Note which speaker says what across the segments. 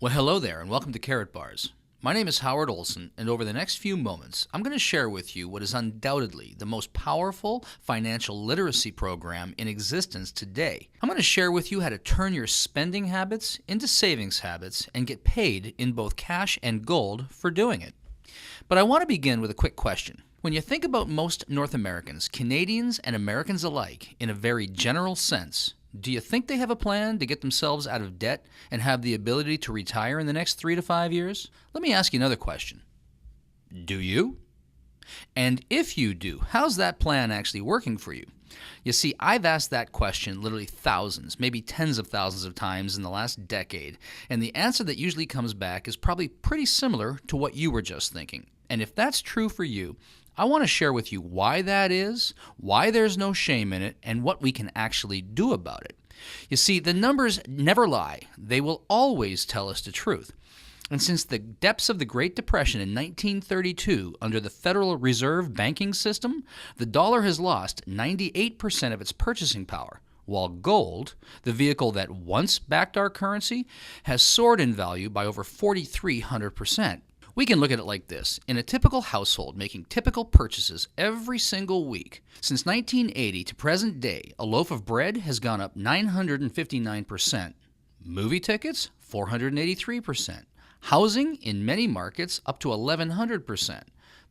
Speaker 1: Well, hello there, and welcome to Karatbars. My name is Howard Olson, and over the next few moments, I'm going to share with you what is undoubtedly the most powerful financial literacy program in existence today. I'm going to share with you how to turn your spending habits into savings habits and get paid in both cash and gold for doing it. But I want to begin with a quick question. When you think about most North Americans, Canadians and Americans alike, in a very general sense, do you think they have a plan to get themselves out of debt and have the ability to retire in the next 3 to 5 years? Let me ask you another question. Do you? And if you do, how's that plan actually working for you? You see, I've asked that question literally thousands, maybe tens of thousands of times in the last decade, and the answer that usually comes back is probably pretty similar to what you were just thinking. And if that's true for you, I want to share with you why that is, why there's no shame in it, and what we can actually do about it. You see, the numbers never lie. They will always tell us the truth. And since the depths of the Great Depression in 1932, under the Federal Reserve banking system, the dollar has lost 98% of its purchasing power, while gold, the vehicle that once backed our currency, has soared in value by over 4,300%. We can look at it like this. In a typical household making typical purchases every single week, since 1980 to present day, a loaf of bread has gone up 959%. Movie tickets, 483%. Housing, in many markets, up to 1,100%.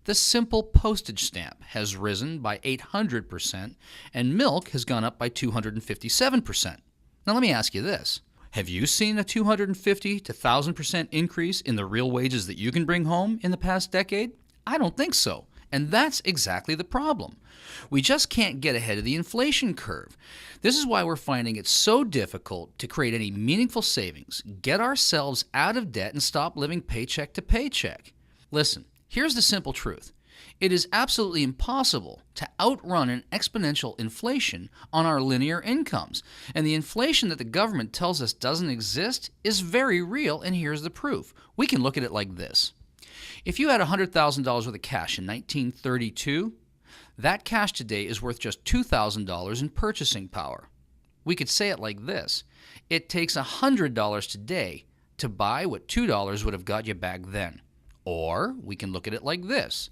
Speaker 1: The simple postage stamp has risen by 800%, and milk has gone up by 257%. Now let me ask you this. Have you seen a 250 to 1,000% increase in the real wages that you can bring home in the past decade? I don't think so. And that's exactly the problem. We just can't get ahead of the inflation curve. This is why we're finding it so difficult to create any meaningful savings, get ourselves out of debt, and stop living paycheck to paycheck. Listen, here's the simple truth. It is absolutely impossible to outrun an exponential inflation on our linear incomes. And the inflation that the government tells us doesn't exist is very real, and here's the proof. We can look at it like this. If you had $100,000 worth of cash in 1932, that cash today is worth just $2,000 in purchasing power. We could say it like this. It takes $100 today to buy what $2 would have got you back then. Or we can look at it like this.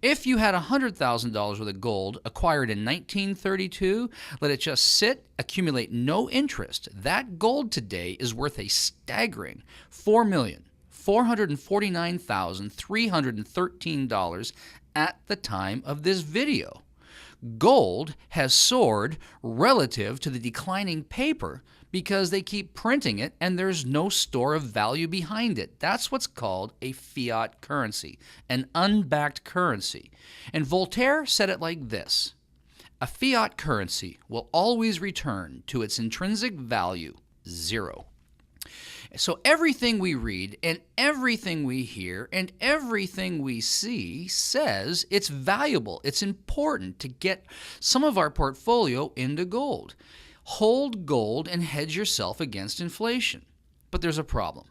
Speaker 1: If you had $100,000 worth of gold acquired in 1932, let it just sit, accumulate no interest. That gold today is worth a staggering $4,449,313 at the time of this video. Gold has soared relative to the declining paper because they keep printing it and there's no store of value behind it. That's what's called a fiat currency, an unbacked currency. And Voltaire said it like this: a fiat currency will always return to its intrinsic value, zero. So everything we read and everything we hear and everything we see says it's valuable, it's important to get some of our portfolio into gold. Hold gold and hedge yourself against inflation. But there's a problem.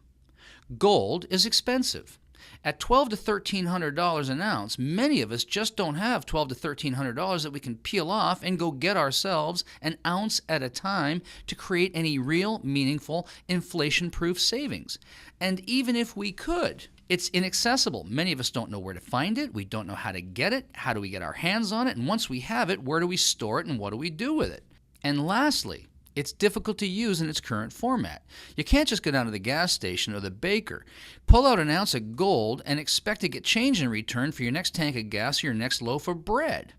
Speaker 1: Gold is expensive. At $1,200 to $1,300 an ounce, many of us just don't have $1,200 to $1,300 that we can peel off and go get ourselves an ounce at a time to create any real, meaningful, inflation-proof savings. And even if we could, it's inaccessible. Many of us don't know where to find it. We don't know how to get it. How do we get our hands on it? And once we have it, where do we store it and what do we do with it? And lastly, it's difficult to use in its current format. You can't just go down to the gas station or the baker, pull out an ounce of gold, and expect to get change in return for your next tank of gas or your next loaf of bread.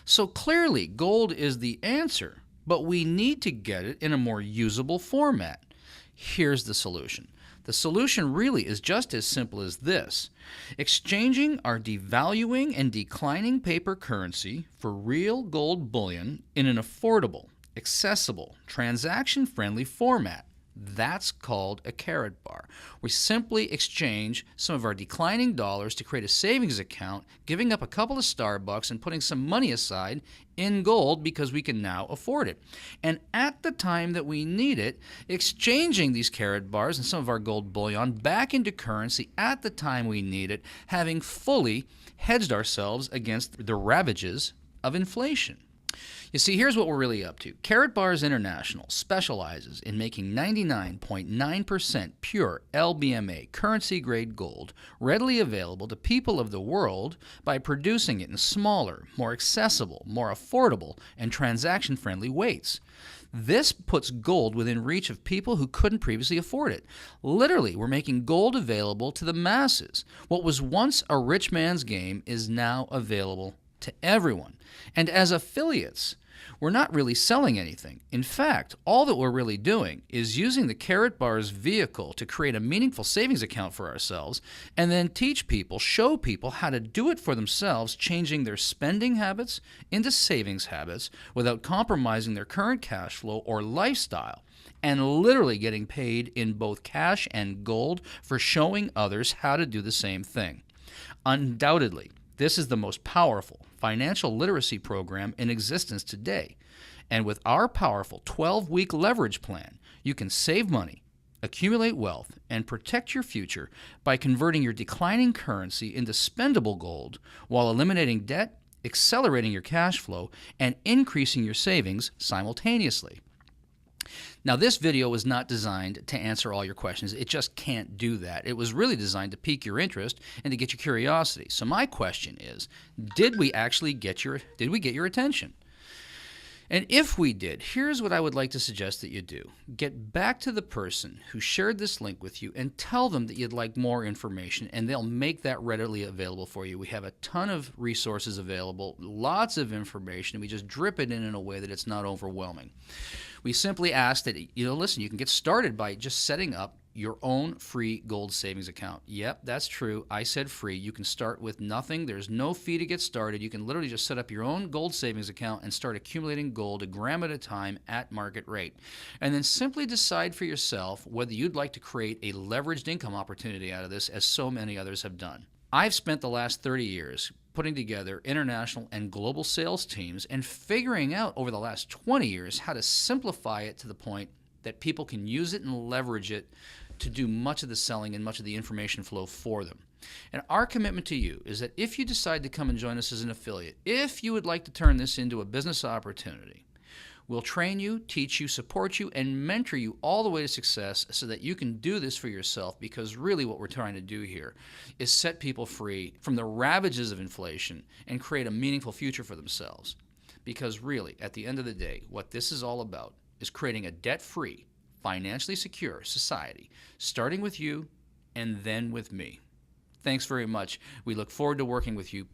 Speaker 1: So clearly, gold is the answer, but we need to get it in a more usable format. Here's the solution. The solution really is just as simple as this: exchanging our devaluing and declining paper currency for real gold bullion in an affordable, accessible, transaction-friendly format. That's called a Karatbar. We simply exchange some of our declining dollars to create a savings account, giving up a couple of Starbucks and putting some money aside in gold because we can now afford it. And at the time that we need it, exchanging these Karatbars and some of our gold bullion back into currency at the time we need it, having fully hedged ourselves against the ravages of inflation. You see, here's what we're really up to. Karatbars International specializes in making 99.9% pure LBMA currency-grade gold readily available to people of the world by producing it in smaller, more accessible, more affordable, and transaction-friendly weights. This puts gold within reach of people who couldn't previously afford it. Literally, we're making gold available to the masses. What was once a rich man's game is now available to everyone. And as affiliates, we're not really selling anything. In fact, all that we're really doing is using the Karatbars vehicle to create a meaningful savings account for ourselves and then teach people, show people how to do it for themselves, changing their spending habits into savings habits without compromising their current cash flow or lifestyle, and literally getting paid in both cash and gold for showing others how to do the same thing. Undoubtedly, this is the most powerful financial literacy program in existence today. And with our powerful 12-week leverage plan, you can save money, accumulate wealth, and protect your future by converting your declining currency into spendable gold while eliminating debt, accelerating your cash flow, and increasing your savings simultaneously. Now, this video was not designed to answer all your questions. It just can't do that. It was really designed to pique your interest and to get your curiosity. So my question is, did we get your attention? And if we did, here's what I would like to suggest that you do. Get back to the person who shared this link with you and tell them that you'd like more information, and they'll make that readily available for you. We have a ton of resources available, lots of information, and we just drip it in a way that it's not overwhelming. We simply ask that, listen, you can get started by just setting up your own free gold savings account. Yep, that's true. I said free. You can start with nothing. There's no fee to get started. You can literally just set up your own gold savings account and start accumulating gold a gram at a time at market rate. And then simply decide for yourself whether you'd like to create a leveraged income opportunity out of this, as so many others have done. I've spent the last 30 years putting together international and global sales teams and figuring out over the last 20 years how to simplify it to the point that people can use it and leverage it to do much of the selling and much of the information flow for them. And our commitment to you is that if you decide to come and join us as an affiliate, if you would like to turn this into a business opportunity, we'll train you, teach you, support you, and mentor you all the way to success so that you can do this for yourself, because really what we're trying to do here is set people free from the ravages of inflation and create a meaningful future for themselves. Because really, at the end of the day, what this is all about is creating a debt-free, financially secure society, starting with you and then with me. Thanks very much. We look forward to working with you.